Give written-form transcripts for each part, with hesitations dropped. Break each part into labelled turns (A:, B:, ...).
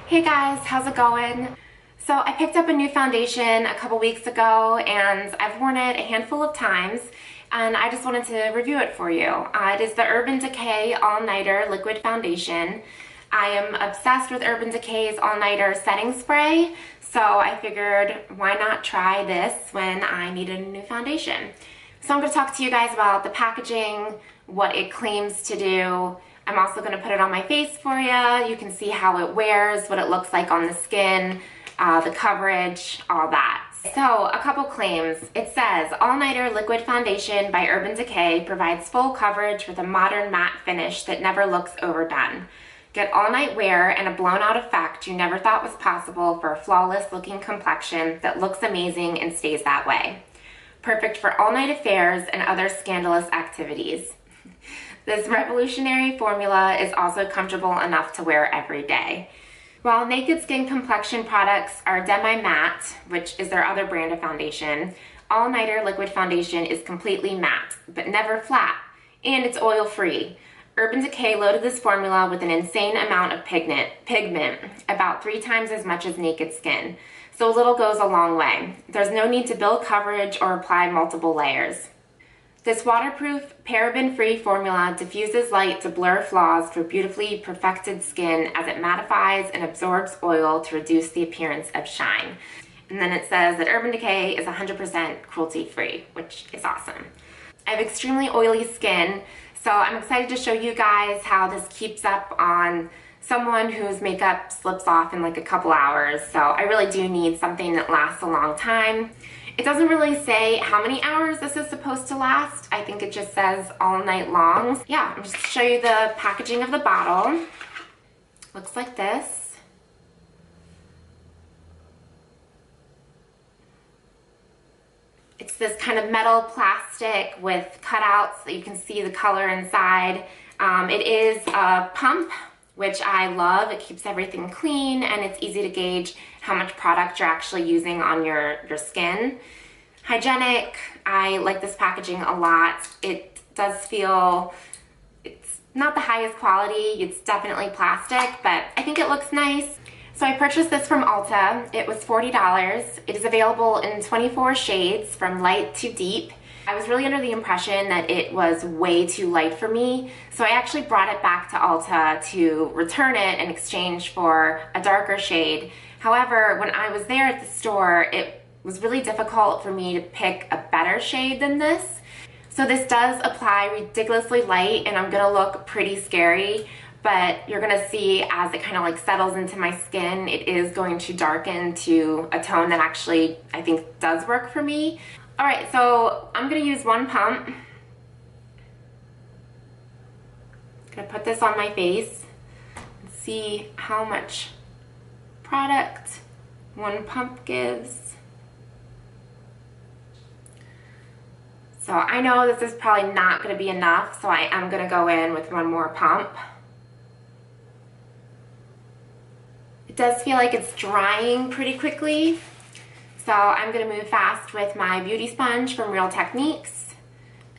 A: Hey guys, how's it going? So I picked up a new foundation a couple weeks ago and I've worn it a handful of times and I just wanted to review it for you. It is the Urban Decay All Nighter Liquid Foundation. I am obsessed with Urban Decay's All Nighter setting spray, so I figured why not try this when I needed a new foundation. So I'm going to talk to you guys about the packaging, what it claims to do. I'm also going to put it on my face for you. You can see how it wears, what it looks like on the skin, the coverage, all that. So, a couple claims. It says, All Nighter Liquid Foundation by Urban Decay provides full coverage with a modern matte finish that never looks overdone. Get all-night wear and a blown-out effect you never thought was possible for a flawless-looking complexion that looks amazing and stays that way. Perfect for all-night affairs and other scandalous activities. This revolutionary formula is also comfortable enough to wear every day. While Naked Skin complexion products are demi-matte, which is their other brand of foundation, All Nighter Liquid Foundation is completely matte, but never flat, and it's oil-free. Urban Decay loaded this formula with an insane amount of pigment, about 3 times as much as Naked Skin, so a little goes a long way. There's no need to build coverage or apply multiple layers. This waterproof, paraben-free formula diffuses light to blur flaws for beautifully perfected skin as it mattifies and absorbs oil to reduce the appearance of shine. And then it says that Urban Decay is 100% cruelty-free, which is awesome. I have extremely oily skin, so I'm excited to show you guys how this keeps up on someone whose makeup slips off in like a couple hours. So I really do need something that lasts a long time. It doesn't really say how many hours this is supposed to last. I think it just says all night long. Yeah, I'm just gonna show you the packaging of the bottle. Looks like this. It's this kind of metal plastic with cutouts so you can see the color inside. It is a pump, which I love. It keeps everything clean and it's easy to gauge how much product you're actually using on your skin. Hygienic. I like this packaging a lot. It does feel, it's not the highest quality. It's definitely plastic, but I think it looks nice. So I purchased this from Ulta. It was $40. It is available in 24 shades from light to deep. I was really under the impression that it was way too light for me, so I actually brought it back to Ulta to return it in exchange for a darker shade. However, when I was there at the store, it was really difficult for me to pick a better shade than this. So this does apply ridiculously light and I'm gonna look pretty scary, but you're gonna see as it kind of like settles into my skin, it is going to darken to a tone that actually I think does work for me. All right, so I'm gonna use one pump. I'm gonna put this on my face and see how much product one pump gives. So I know this is probably not gonna be enough, so I am gonna go in with one more pump. It does feel like it's drying pretty quickly. So I'm going to move fast with my beauty sponge from Real Techniques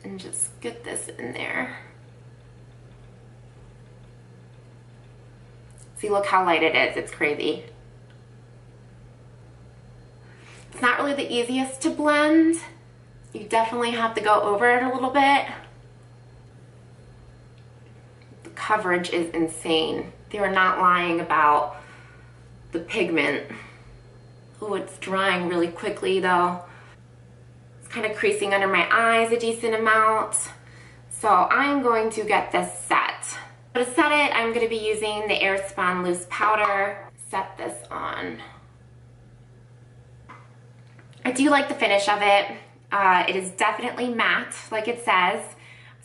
A: and just get this in there. See, look how light it is. It's crazy. It's not really the easiest to blend. You definitely have to go over it a little bit. The coverage is insane. They are not lying about the pigment. Oh, it's drying really quickly though. It's kind of creasing under my eyes a decent amount. So I'm going to get this set. To set it, I'm going to be using the Airspun Loose Powder. Set this on. I do like the finish of it. It is definitely matte, like it says.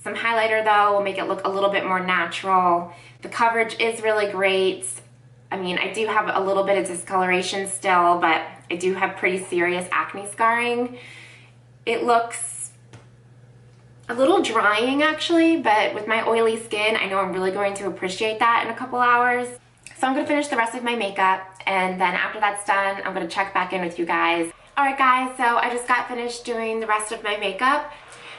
A: Some highlighter though will make it look a little bit more natural. The coverage is really great. I mean, I do have a little bit of discoloration still, but I do have pretty serious acne scarring. It looks a little drying actually, but with my oily skin, I know I'm really going to appreciate that in a couple hours. So I'm gonna finish the rest of my makeup, and then after that's done, I'm gonna check back in with you guys. All right guys, so I just got finished doing the rest of my makeup.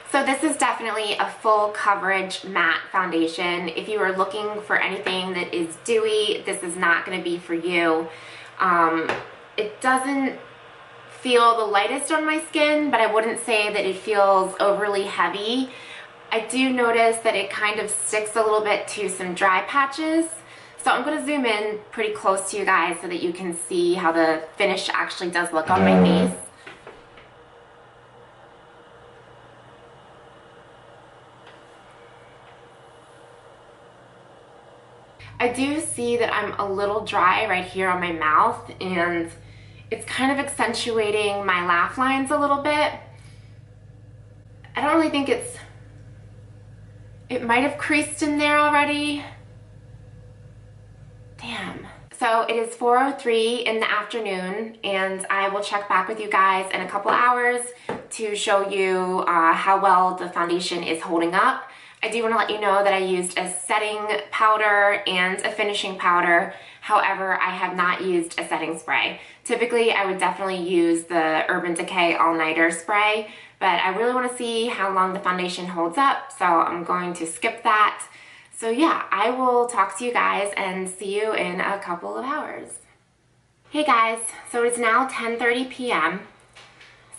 A: So this is definitely a full coverage matte foundation. If you are looking for anything that is dewy, this is not going to be for you. It doesn't feel the lightest on my skin, but I wouldn't say that it feels overly heavy. I do notice that it kind of sticks a little bit to some dry patches. So I'm going to zoom in pretty close to you guys so that you can see how the finish actually does look on my face. I do see that I'm a little dry right here on my mouth, and it's kind of accentuating my laugh lines a little bit. I don't really think it might have creased in there already. Damn. So it is 4:03 in the afternoon, and I will check back with you guys in a couple hours to show you how well the foundation is holding up. I do want to let you know that I used a setting powder and a finishing powder. However, I have not used a setting spray. Typically, I would definitely use the Urban Decay All Nighter spray, but I really want to see how long the foundation holds up, so I'm going to skip that. So yeah, I will talk to you guys and see you in a couple of hours. Hey guys, so it's now 10:30 p.m.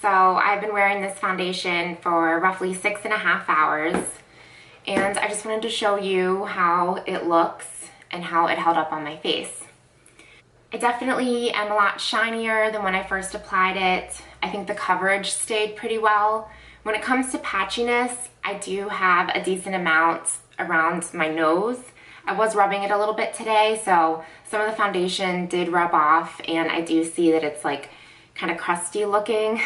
A: So I've been wearing this foundation for roughly 6.5 hours. And I just wanted to show you how it looks and how it held up on my face. I definitely am a lot shinier than when I first applied it. I think the coverage stayed pretty well. When it comes to patchiness, I do have a decent amount around my nose. I was rubbing it a little bit today, so some of the foundation did rub off, and I do see that it's like kind of crusty looking.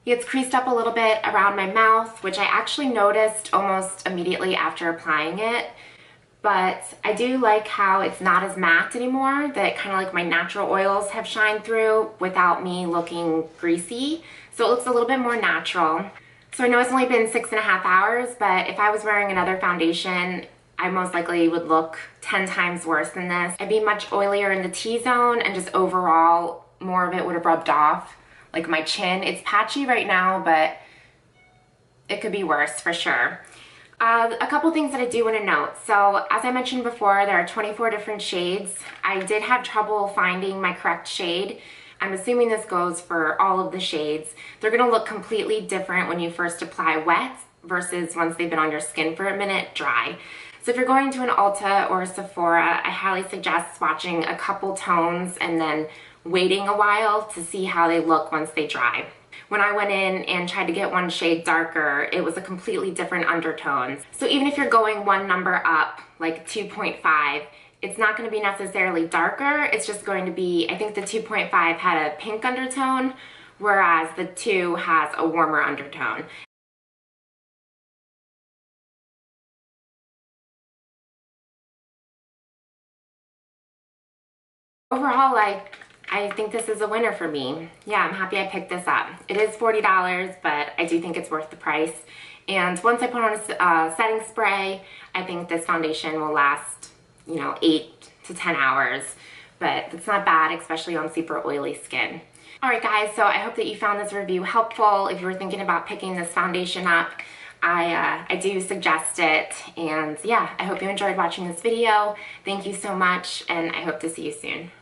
A: It's creased up a little bit around my mouth, which I actually noticed almost immediately after applying it. But I do like how it's not as matte anymore, that kind of like my natural oils have shined through without me looking greasy. So it looks a little bit more natural. So I know it's only been 6.5 hours, but if I was wearing another foundation, I most likely would look 10 times worse than this. I'd be much oilier in the T-zone, and just overall, more of it would have rubbed off. Like my chin, it's patchy right now, but it could be worse for sure. A couple things that I do want to note. So as I mentioned before, there are 24 different shades. I did have trouble finding my correct shade. I'm assuming this goes for all of the shades. They're going to look completely different when you first apply wet versus once they've been on your skin for a minute, dry. So if you're going to an Ulta or a Sephora, I highly suggest swatching a couple tones and then waiting a while to see how they look once they dry. When I went in and tried to get one shade darker, it was a completely different undertone. So even if you're going one number up, like 2.5, it's not going to be necessarily darker. It's just going to be, I think the 2.5 had a pink undertone, whereas the 2 has a warmer undertone. Overall, I think this is a winner for me. Yeah, I'm happy I picked this up. It is $40, but I do think it's worth the price. And once I put on a setting spray, I think this foundation will last, 8 to 10 hours. But it's not bad, especially on super oily skin. Alright guys, so I hope that you found this review helpful. If you were thinking about picking this foundation up, I do suggest it. And yeah, I hope you enjoyed watching this video. Thank you so much, and I hope to see you soon.